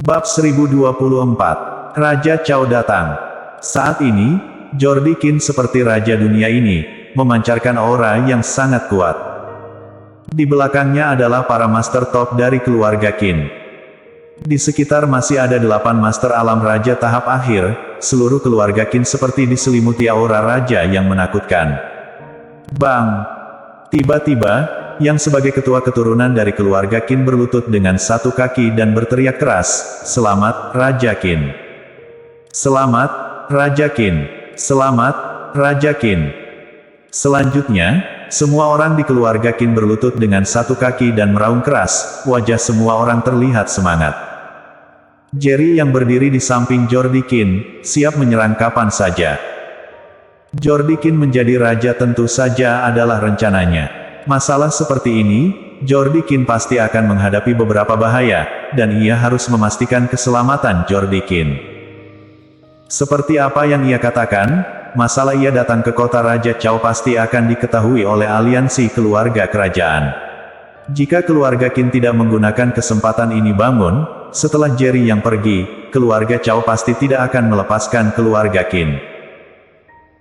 Bab 1024, Raja Chao datang. Saat ini, Jordi Qin seperti raja dunia ini, memancarkan aura yang sangat kuat. Di belakangnya adalah para master top dari keluarga Qin. Di sekitar masih ada 8 master alam raja tahap akhir, seluruh keluarga Qin seperti diselimuti aura raja yang menakutkan. Bang! Tiba-tiba, yang sebagai ketua keturunan dari keluarga Qin berlutut dengan satu kaki dan berteriak keras, "Selamat, Raja Qin! Selamat, Raja Qin! Selamat, Raja Qin!" Selanjutnya, semua orang di keluarga Qin berlutut dengan satu kaki dan meraung keras, wajah semua orang terlihat semangat. Jerry yang berdiri di samping Jordi Qin, siap menyerang kapan saja. Jordi Qin menjadi raja tentu saja adalah rencananya. Masalah seperti ini, Jordi Qin pasti akan menghadapi beberapa bahaya, dan ia harus memastikan keselamatan Jordi Qin. Seperti apa yang ia katakan, masalah ia datang ke kota Raja Chao pasti akan diketahui oleh aliansi keluarga kerajaan. Jika keluarga Qin tidak menggunakan kesempatan ini bangun, setelah Jerry yang pergi, keluarga Chao pasti tidak akan melepaskan keluarga Qin.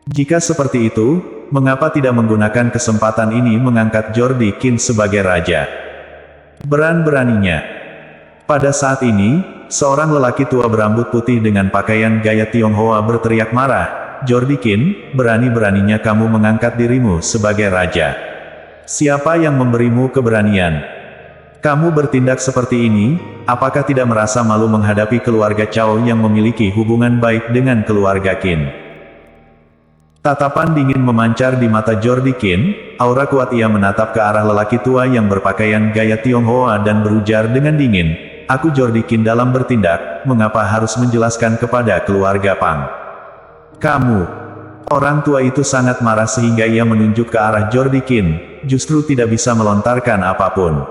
Jika seperti itu, mengapa tidak menggunakan kesempatan ini mengangkat Jordi Qin sebagai raja? Berani-beraninya. Pada saat ini, seorang lelaki tua berambut putih dengan pakaian gaya Tionghoa berteriak marah, "Jordi Qin, berani-beraninya kamu mengangkat dirimu sebagai raja. Siapa yang memberimu keberanian? Kamu bertindak seperti ini, apakah tidak merasa malu menghadapi keluarga Chao yang memiliki hubungan baik dengan keluarga Qin?" Tatapan dingin memancar di mata Jordi Qin, aura kuat ia menatap ke arah lelaki tua yang berpakaian gaya Tionghoa dan berujar dengan dingin, "Aku Jordi Qin dalam bertindak, mengapa harus menjelaskan kepada keluarga Pang?" "Kamu." Orang tua itu sangat marah sehingga ia menunjuk ke arah Jordi Qin, justru tidak bisa melontarkan apapun.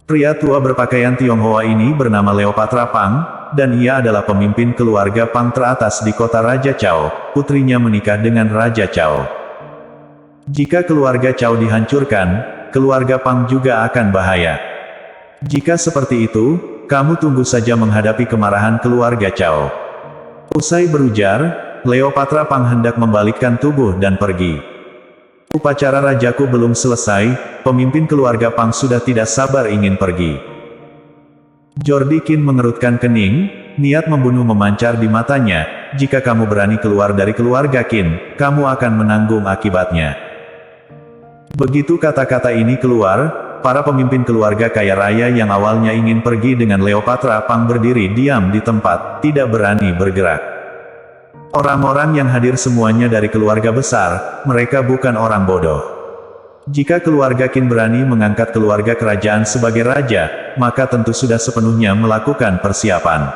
Pria tua berpakaian Tionghoa ini bernama Leopatra Pang, dan ia adalah pemimpin keluarga Pang teratas di kota Raja Chao, putrinya menikah dengan Raja Chao. Jika keluarga Chao dihancurkan, keluarga Pang juga akan bahaya. Jika seperti itu, kamu tunggu saja menghadapi kemarahan keluarga Chao. Usai berujar, Leopatra Pang hendak membalikkan tubuh dan pergi. Upacara rajaku belum selesai, pemimpin keluarga Pang sudah tidak sabar ingin pergi. Jordi Qin mengerutkan kening, niat membunuh memancar di matanya, "Jika kamu berani keluar dari keluarga Qin, kamu akan menanggung akibatnya." Begitu kata-kata ini keluar, para pemimpin keluarga kaya raya yang awalnya ingin pergi dengan Leopatra Pang berdiri diam di tempat, tidak berani bergerak. Orang-orang yang hadir semuanya dari keluarga besar, mereka bukan orang bodoh. Jika keluarga Qin berani mengangkat keluarga kerajaan sebagai raja, maka tentu sudah sepenuhnya melakukan persiapan.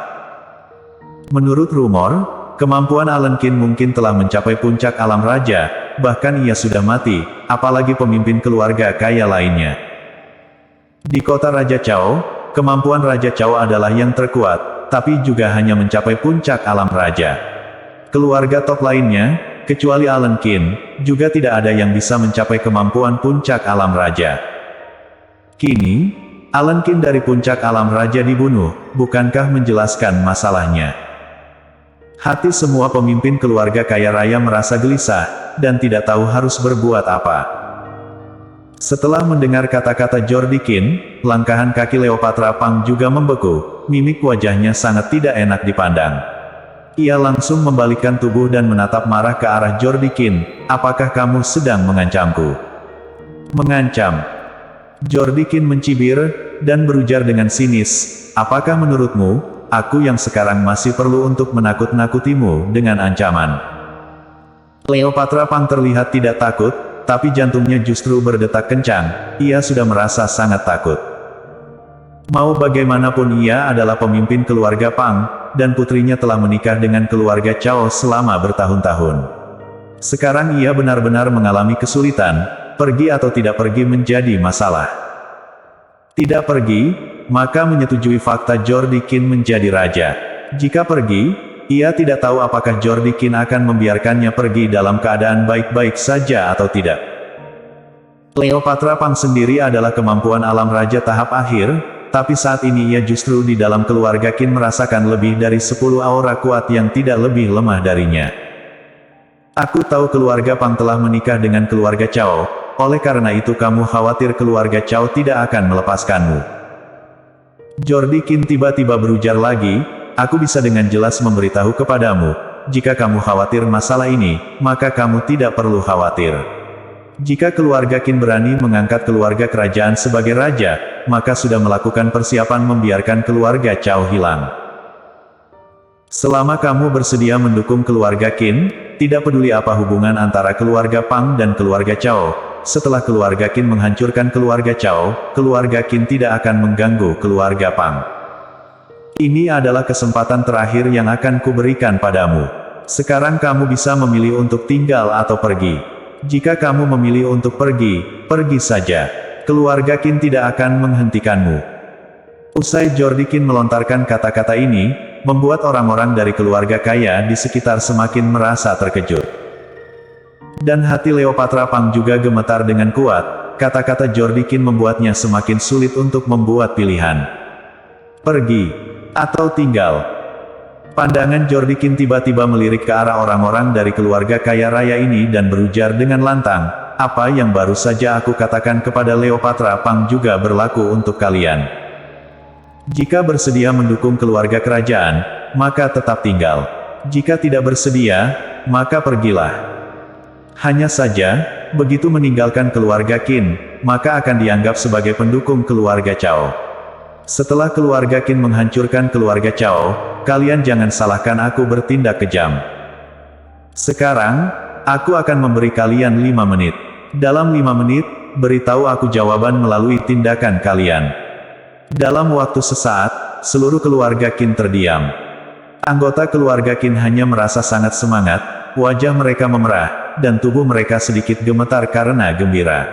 Menurut rumor, kemampuan Alan Qin mungkin telah mencapai puncak alam raja, bahkan ia sudah mati, apalagi pemimpin keluarga kaya lainnya. Di kota Raja Chao, kemampuan Raja Chao adalah yang terkuat, tapi juga hanya mencapai puncak alam raja. Keluarga top lainnya, kecuali Alan Qin, juga tidak ada yang bisa mencapai kemampuan puncak alam raja. Kini, Alan Qin dari puncak alam raja dibunuh, bukankah menjelaskan masalahnya? Hati semua pemimpin keluarga kaya raya merasa gelisah, dan tidak tahu harus berbuat apa. Setelah mendengar kata-kata Jordi Qin, langkahan kaki Leopatra Pang juga membeku, mimik wajahnya sangat tidak enak dipandang. Ia langsung membalikkan tubuh dan menatap marah ke arah Jordi Qin, "Apakah kamu sedang mengancamku?" "Mengancam?" Jordi Qin mencibir, dan berujar dengan sinis, "Apakah menurutmu, aku yang sekarang masih perlu untuk menakut-nakutimu dengan ancaman?" Leopatra Pang terlihat tidak takut, tapi jantungnya justru berdetak kencang, ia sudah merasa sangat takut. Mau bagaimanapun ia adalah pemimpin keluarga Pang, dan putrinya telah menikah dengan keluarga Chao selama bertahun-tahun. Sekarang ia benar-benar mengalami kesulitan, pergi atau tidak pergi menjadi masalah. Tidak pergi, maka menyetujui fakta Jordi Qin menjadi raja. Jika pergi, ia tidak tahu apakah Jordi Qin akan membiarkannya pergi dalam keadaan baik-baik saja atau tidak. Leopatra Pang sendiri adalah kemampuan alam raja tahap akhir, tapi saat ini ia justru di dalam keluarga Qin merasakan lebih dari 10 aura kuat yang tidak lebih lemah darinya. Aku tahu keluarga Pang telah menikah dengan keluarga Cao, oleh karena itu kamu khawatir keluarga Cao tidak akan melepaskanmu. Jordi Qin tiba-tiba berujar lagi, aku bisa dengan jelas memberitahu kepadamu, jika kamu khawatir masalah ini, maka kamu tidak perlu khawatir. Jika keluarga Qin berani mengangkat keluarga kerajaan sebagai raja, maka sudah melakukan persiapan membiarkan keluarga Cao hilang. Selama kamu bersedia mendukung keluarga Qin, tidak peduli apa hubungan antara keluarga Pang dan keluarga Cao, setelah keluarga Qin menghancurkan keluarga Cao, keluarga Qin tidak akan mengganggu keluarga Pang. Ini adalah kesempatan terakhir yang akan kuberikan padamu. Sekarang kamu bisa memilih untuk tinggal atau pergi. Jika kamu memilih untuk pergi, pergi saja. Keluarga Qin tidak akan menghentikanmu. Usai Jordi Qin melontarkan kata-kata ini, membuat orang-orang dari keluarga kaya di sekitar semakin merasa terkejut. Dan hati Cleopatra Pang juga gemetar dengan kuat, kata-kata Jordi Qin membuatnya semakin sulit untuk membuat pilihan. Pergi, atau tinggal. Pandangan Jordi Qin tiba-tiba melirik ke arah orang-orang dari keluarga kaya raya ini dan berujar dengan lantang, apa yang baru saja aku katakan kepada Cleopatra Pang juga berlaku untuk kalian. Jika bersedia mendukung keluarga kerajaan, maka tetap tinggal. Jika tidak bersedia, maka pergilah. Hanya saja, begitu meninggalkan keluarga Qin, maka akan dianggap sebagai pendukung keluarga Cao. Setelah keluarga Qin menghancurkan keluarga Cao, kalian jangan salahkan aku bertindak kejam. Sekarang, aku akan memberi kalian 5 menit. Dalam 5 menit, beritahu aku jawaban melalui tindakan kalian. Dalam waktu sesaat, seluruh keluarga Qin terdiam. Anggota keluarga Qin hanya merasa sangat semangat, wajah mereka memerah, dan tubuh mereka sedikit gemetar karena gembira.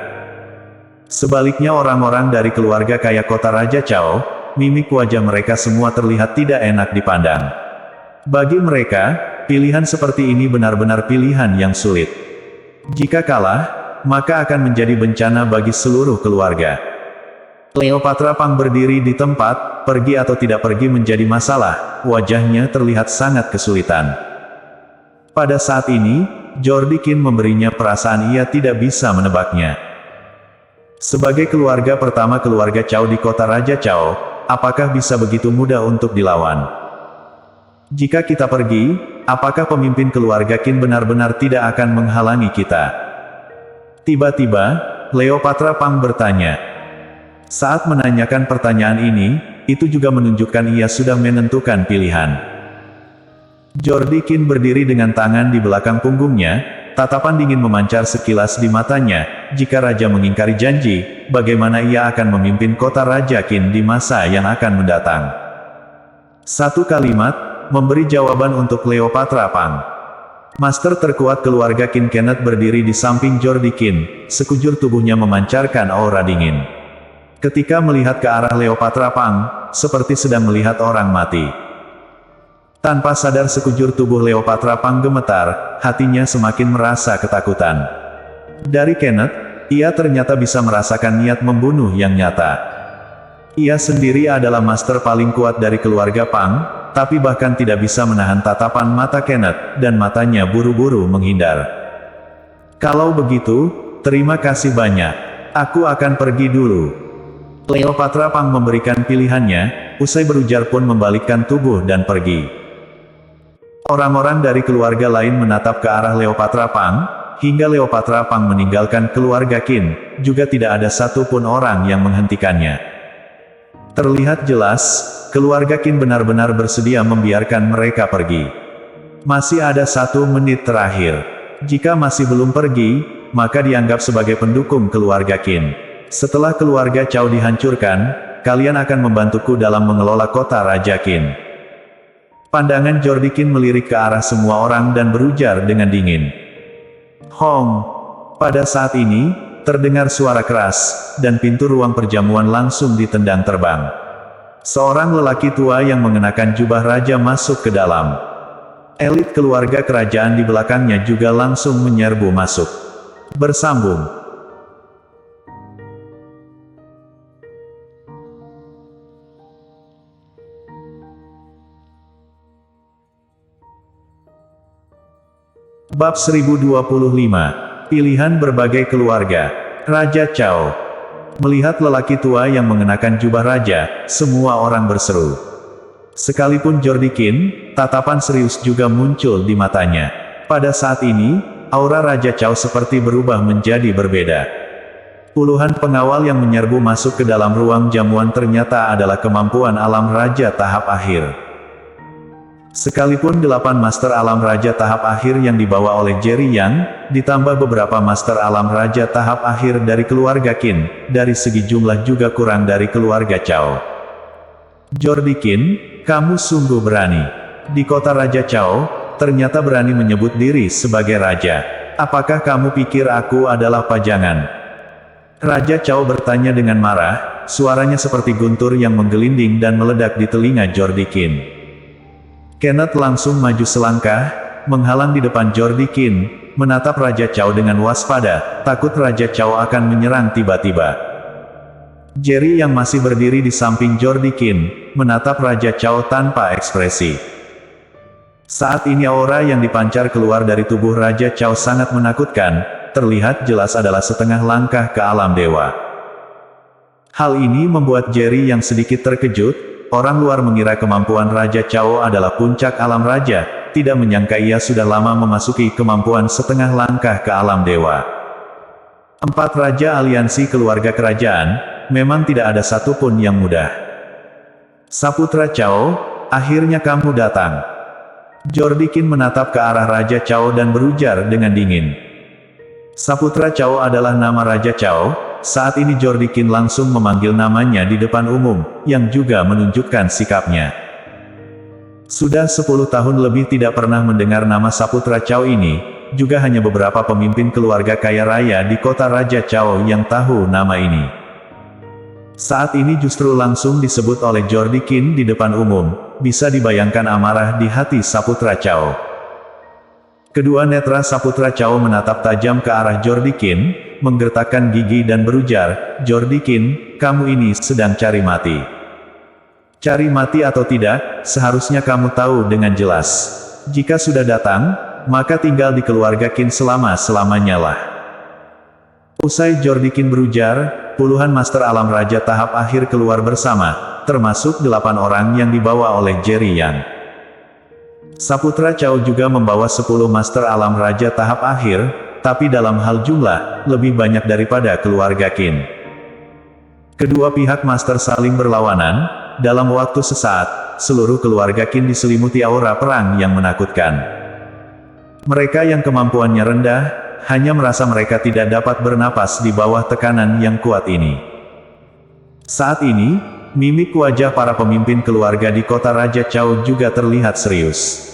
Sebaliknya orang-orang dari keluarga kaya kota Raja Cao, mimik wajah mereka semua terlihat tidak enak dipandang. Bagi mereka, pilihan seperti ini benar-benar pilihan yang sulit. Jika kalah, maka akan menjadi bencana bagi seluruh keluarga. Cleopatra Pang berdiri di tempat, pergi atau tidak pergi menjadi masalah, wajahnya terlihat sangat kesulitan. Pada saat ini, Jordi Qin memberinya perasaan ia tidak bisa menebaknya. Sebagai keluarga pertama keluarga Cao di kota Raja Cao, apakah bisa begitu mudah untuk dilawan? Jika kita pergi, apakah pemimpin keluarga Qin benar-benar tidak akan menghalangi kita? Tiba-tiba, Cleopatra Pang bertanya. Saat menanyakan pertanyaan ini, itu juga menunjukkan ia sudah menentukan pilihan. Jordi Qin berdiri dengan tangan di belakang punggungnya, tatapan dingin memancar sekilas di matanya. Jika Raja mengingkari janji, bagaimana ia akan memimpin kota Raja Qin di masa yang akan mendatang? Satu kalimat, memberi jawaban untuk Cleopatra Pang. Master terkuat keluarga Qin Kenneth berdiri di samping Jordi Qin, sekujur tubuhnya memancarkan aura dingin. Ketika melihat ke arah Cleopatra Pang, seperti sedang melihat orang mati. Tanpa sadar sekujur tubuh Cleopatra Pang gemetar, hatinya semakin merasa ketakutan. Dari Kenneth, ia ternyata bisa merasakan niat membunuh yang nyata. Ia sendiri adalah master paling kuat dari keluarga Pang, tapi bahkan tidak bisa menahan tatapan mata Kenneth, dan matanya buru-buru menghindar. Kalau begitu, terima kasih banyak. Aku akan pergi dulu. Cleopatra Pang memberikan pilihannya, usai berujar pun membalikkan tubuh dan pergi. Orang-orang dari keluarga lain menatap ke arah Cleopatra Pang, hingga Cleopatra Pang meninggalkan keluarga Qin, juga tidak ada satupun orang yang menghentikannya. Terlihat jelas, keluarga Qin benar-benar bersedia membiarkan mereka pergi. Masih ada 1 menit terakhir. Jika masih belum pergi, maka dianggap sebagai pendukung keluarga Qin. Setelah keluarga Cao dihancurkan, kalian akan membantuku dalam mengelola kota Raja Qin. Pandangan Jordi Qin melirik ke arah semua orang dan berujar dengan dingin. Hong! Pada saat ini, terdengar suara keras, dan pintu ruang perjamuan langsung ditendang terbang. Seorang lelaki tua yang mengenakan jubah raja masuk ke dalam. Elit keluarga kerajaan di belakangnya juga langsung menyerbu masuk. Bersambung. Bab 1025. Pilihan berbagai keluarga. Raja Chao. Melihat lelaki tua yang mengenakan jubah raja, semua orang berseru. Sekalipun Jordi Qin, tatapan serius juga muncul di matanya. Pada saat ini, aura Raja Chao seperti berubah menjadi berbeda. Puluhan pengawal yang menyerbu masuk ke dalam ruang jamuan ternyata adalah kemampuan alam raja tahap akhir. Sekalipun 8 Master Alam Raja tahap akhir yang dibawa oleh Jerry Yang, ditambah beberapa Master Alam Raja tahap akhir dari keluarga Qin, dari segi jumlah juga kurang dari keluarga Chao. Jordi Qin, kamu sungguh berani. Di kota Raja Chao, ternyata berani menyebut diri sebagai raja. Apakah kamu pikir aku adalah pajangan? Raja Chao bertanya dengan marah, suaranya seperti guntur yang menggelinding dan meledak di telinga Jordi Qin. Kenneth langsung maju selangkah, menghalang di depan Jordi Qin, menatap Raja Chao dengan waspada, takut Raja Chao akan menyerang tiba-tiba. Jerry yang masih berdiri di samping Jordi Qin, menatap Raja Chao tanpa ekspresi. Saat ini aura yang dipancar keluar dari tubuh Raja Chao sangat menakutkan, terlihat jelas adalah setengah langkah ke alam dewa. Hal ini membuat Jerry yang sedikit terkejut. Orang luar mengira kemampuan Raja Chao adalah puncak alam raja, tidak menyangka ia sudah lama memasuki kemampuan setengah langkah ke alam dewa. 4 Raja Aliansi Keluarga Kerajaan, memang tidak ada satupun yang mudah. Saputra Chao, akhirnya kamu datang. Jordi Qin menatap ke arah Raja Chao dan berujar dengan dingin. Saputra Chao adalah nama Raja Chao. Saat ini Jordi Qin langsung memanggil namanya di depan umum, yang juga menunjukkan sikapnya. Sudah 10 tahun lebih tidak pernah mendengar nama Saputra Chao ini, juga hanya beberapa pemimpin keluarga kaya raya di kota Raja Chao yang tahu nama ini. Saat ini justru langsung disebut oleh Jordi Qin di depan umum, bisa dibayangkan amarah di hati Saputra Chao. Kedua netra Saputra Chao menatap tajam ke arah Jordi Qin, menggertakkan gigi dan berujar, Jordi Qin, kamu ini sedang cari mati. Cari mati atau tidak, seharusnya kamu tahu dengan jelas. Jika sudah datang, maka tinggal di keluarga Qin selama-selamanya lah. Usai Jordi Qin berujar, puluhan Master Alam Raja tahap akhir keluar bersama, termasuk 8 orang yang dibawa oleh Jerry Yang. Saputra Chao juga membawa 10 Master Alam Raja tahap akhir, tapi dalam hal jumlah, lebih banyak daripada keluarga Qin. Kedua pihak Master saling berlawanan, dalam waktu sesaat, seluruh keluarga Qin diselimuti aura perang yang menakutkan. Mereka yang kemampuannya rendah, hanya merasa mereka tidak dapat bernapas di bawah tekanan yang kuat ini. Saat ini, mimik wajah para pemimpin keluarga di kota Raja Chao juga terlihat serius.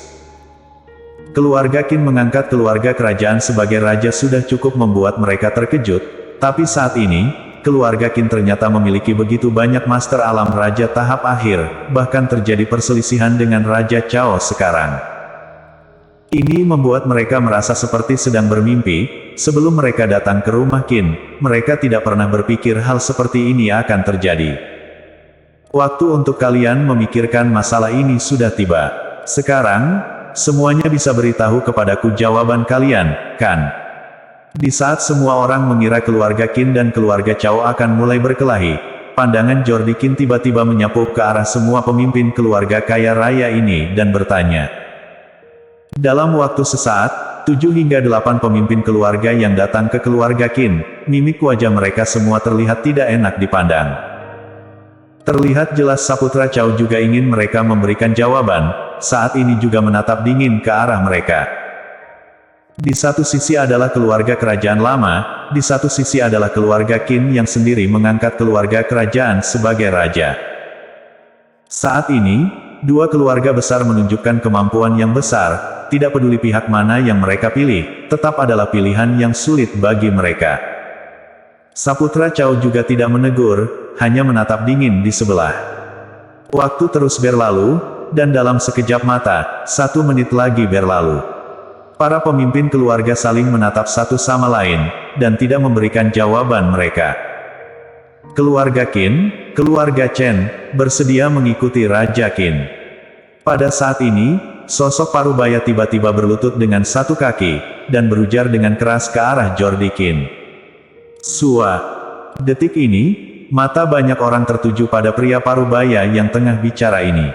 Keluarga Qin mengangkat keluarga kerajaan sebagai raja sudah cukup membuat mereka terkejut, tapi saat ini, keluarga Qin ternyata memiliki begitu banyak Master Alam Raja tahap akhir, bahkan terjadi perselisihan dengan Raja Chao sekarang. Ini membuat mereka merasa seperti sedang bermimpi. Sebelum mereka datang ke rumah Qin, mereka tidak pernah berpikir hal seperti ini akan terjadi. Waktu untuk kalian memikirkan masalah ini sudah tiba. Sekarang, semuanya bisa beritahu kepadaku jawaban kalian, kan? Di saat semua orang mengira keluarga Qin dan keluarga Chao akan mulai berkelahi, pandangan Jordi Qin tiba-tiba menyapu ke arah semua pemimpin keluarga kaya raya ini dan bertanya. Dalam waktu sesaat, 7 hingga 8 pemimpin keluarga yang datang ke keluarga Qin, mimik wajah mereka semua terlihat tidak enak dipandang. Terlihat jelas Saputra Chao juga ingin mereka memberikan jawaban, saat ini juga menatap dingin ke arah mereka. Di satu sisi adalah keluarga kerajaan lama, di satu sisi adalah keluarga Qin yang sendiri mengangkat keluarga kerajaan sebagai raja. Saat ini, dua keluarga besar menunjukkan kemampuan yang besar, tidak peduli pihak mana yang mereka pilih, tetap adalah pilihan yang sulit bagi mereka. Saputra Chao juga tidak menegur, hanya menatap dingin di sebelah. Waktu terus berlalu, dan dalam sekejap mata, 1 menit lagi berlalu. Para pemimpin keluarga saling menatap satu sama lain, dan tidak memberikan jawaban mereka. Keluarga Qin, keluarga Chen, bersedia mengikuti Raja Qin. Pada saat ini, sosok Parubaya tiba-tiba berlutut dengan satu kaki, dan berujar dengan keras ke arah Jordi Qin. Sua. Detik ini, mata banyak orang tertuju pada pria Parubaya yang tengah bicara ini.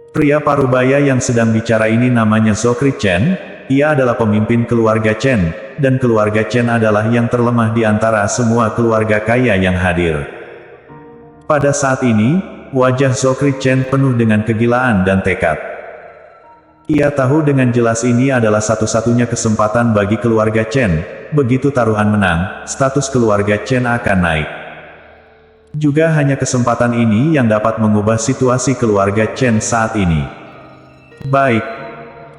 Pria Parubaya yang sedang bicara ini namanya Zokri Chen. Ia adalah pemimpin keluarga Chen, dan keluarga Chen adalah yang terlemah di antara semua keluarga kaya yang hadir. Pada saat ini, wajah Zokri Chen penuh dengan kegilaan dan tekad. Ia tahu dengan jelas ini adalah satu-satunya kesempatan bagi keluarga Chen. Begitu taruhan menang, status keluarga Chen akan naik. Juga hanya kesempatan ini yang dapat mengubah situasi keluarga Chen saat ini. Baik.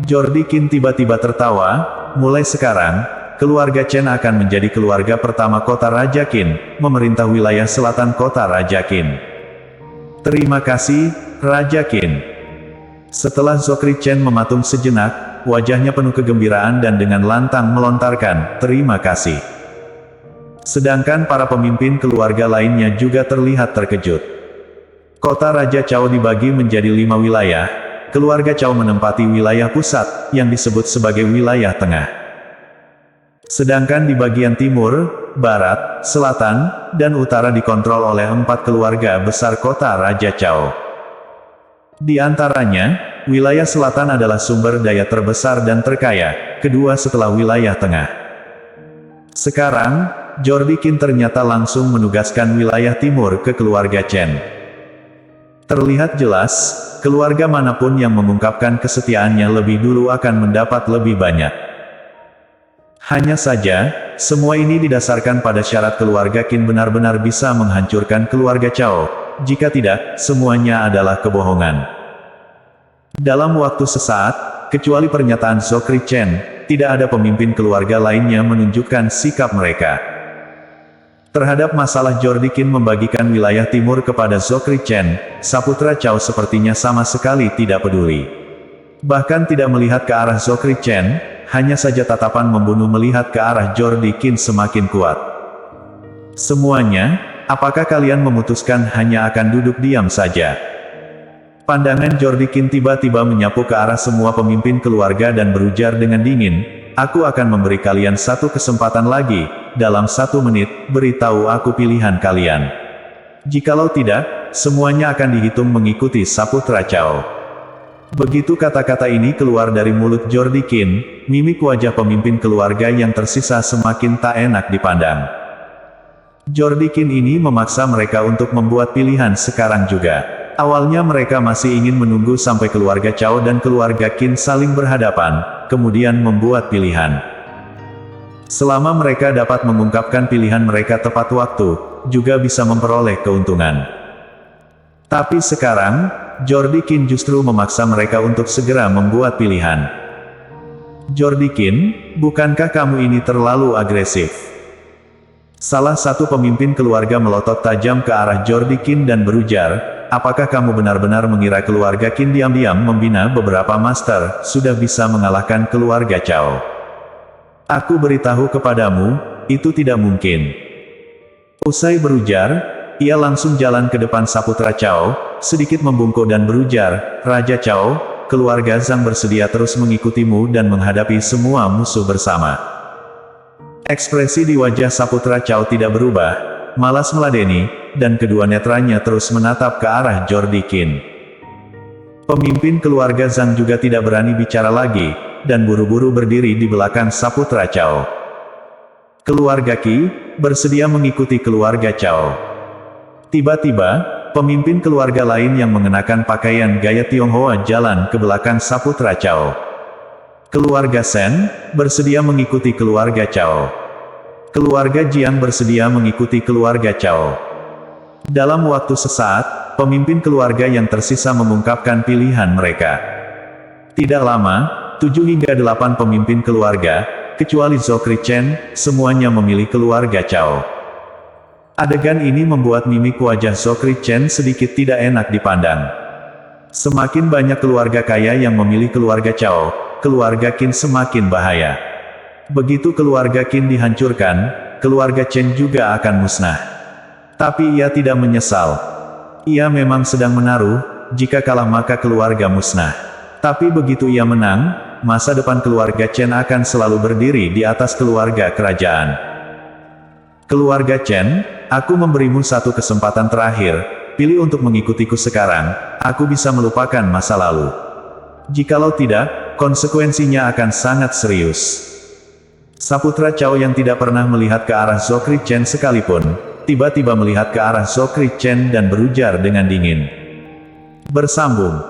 Jordi Qin tiba-tiba tertawa. Mulai sekarang, keluarga Chen akan menjadi keluarga pertama kota Raja Qin, memerintah wilayah selatan kota Raja Qin. Terima kasih, Raja Qin. Setelah Zokri Chen mematung sejenak, wajahnya penuh kegembiraan dan dengan lantang melontarkan, terima kasih. Sedangkan para pemimpin keluarga lainnya juga terlihat terkejut. Kota Raja Chao dibagi menjadi 5 wilayah. Keluarga Chao menempati wilayah pusat, yang disebut sebagai wilayah tengah. Sedangkan di bagian timur, barat, selatan, dan utara dikontrol oleh 4 keluarga besar kota Raja Chao. Di antaranya, wilayah selatan adalah sumber daya terbesar dan terkaya, kedua setelah wilayah tengah. Sekarang, Jordi Qin ternyata langsung menugaskan wilayah timur ke keluarga Chen. Terlihat jelas, keluarga manapun yang mengungkapkan kesetiaannya lebih dulu akan mendapat lebih banyak. Hanya saja, semua ini didasarkan pada syarat keluarga Qin benar-benar bisa menghancurkan keluarga Chao. Jika tidak, semuanya adalah kebohongan. Dalam waktu sesaat, kecuali pernyataan Zokri Chen, tidak ada pemimpin keluarga lainnya menunjukkan sikap mereka. Terhadap masalah Jordi Qin membagikan wilayah timur kepada Zokri Chen, Saputra Chao sepertinya sama sekali tidak peduli. Bahkan tidak melihat ke arah Zokri Chen, hanya saja tatapan membunuh melihat ke arah Jordi Qin semakin kuat. Semuanya, apakah kalian memutuskan hanya akan duduk diam saja? Pandangan Jordi Qin tiba-tiba menyapu ke arah semua pemimpin keluarga dan berujar dengan dingin, aku akan memberi kalian satu kesempatan lagi, dalam 1 menit, beritahu aku pilihan kalian. Jikalau tidak, semuanya akan dihitung mengikuti Saputra Chao. Begitu kata-kata ini keluar dari mulut Jordi Qin, mimik wajah pemimpin keluarga yang tersisa semakin tak enak dipandang. Jordi Qin ini memaksa mereka untuk membuat pilihan sekarang juga. Awalnya mereka masih ingin menunggu sampai keluarga Chao dan keluarga Qin saling berhadapan, kemudian membuat pilihan. Selama mereka dapat mengungkapkan pilihan mereka tepat waktu, juga bisa memperoleh keuntungan. Tapi sekarang, Jordi Qin justru memaksa mereka untuk segera membuat pilihan. Jordi Qin, bukankah kamu ini terlalu agresif? Salah satu pemimpin keluarga melotot tajam ke arah Jordi Qin dan berujar, apakah kamu benar-benar mengira keluarga Qin diam-diam membina beberapa master, sudah bisa mengalahkan keluarga Chao? Aku beritahu kepadamu, itu tidak mungkin. Usai berujar, ia langsung jalan ke depan Saputra Chao, sedikit membungkuk dan berujar, Raja Chao, keluarga Zhang bersedia terus mengikutimu dan menghadapi semua musuh bersama. Ekspresi di wajah Saputra Chao tidak berubah, malas meladeni, dan kedua netranya terus menatap ke arah Jordi Qin. Pemimpin keluarga Zhang juga tidak berani bicara lagi, dan buru-buru berdiri di belakang Saputra Chao. Keluarga Qi bersedia mengikuti keluarga Chao. Tiba-tiba, pemimpin keluarga lain yang mengenakan pakaian gaya Tionghoa jalan ke belakang Saputra Chao. Keluarga Shen bersedia mengikuti keluarga Chao. Keluarga Jiang bersedia mengikuti keluarga Chao. Dalam waktu sesaat, pemimpin keluarga yang tersisa mengungkapkan pilihan mereka. Tidak lama, 7 hingga 8 pemimpin keluarga, kecuali Zokri Chen, semuanya memilih keluarga Chao. Adegan ini membuat mimik wajah Zokri Chen sedikit tidak enak dipandang. Semakin banyak keluarga kaya yang memilih keluarga Chao, keluarga Qin semakin bahaya. Begitu keluarga Qin dihancurkan, keluarga Chen juga akan musnah. Tapi ia tidak menyesal. Ia memang sedang menaruh, jika kalah maka keluarga musnah. Tapi begitu ia menang, masa depan keluarga Chen akan selalu berdiri di atas keluarga kerajaan. Keluarga Chen, aku memberimu satu kesempatan terakhir, pilih untuk mengikutiku sekarang, aku bisa melupakan masa lalu. Jikalau tidak, konsekuensinya akan sangat serius. Saputra Cao yang tidak pernah melihat ke arah Zhou Chen sekalipun, tiba-tiba melihat ke arah Zhou Chen dan berujar dengan dingin. Bersambung.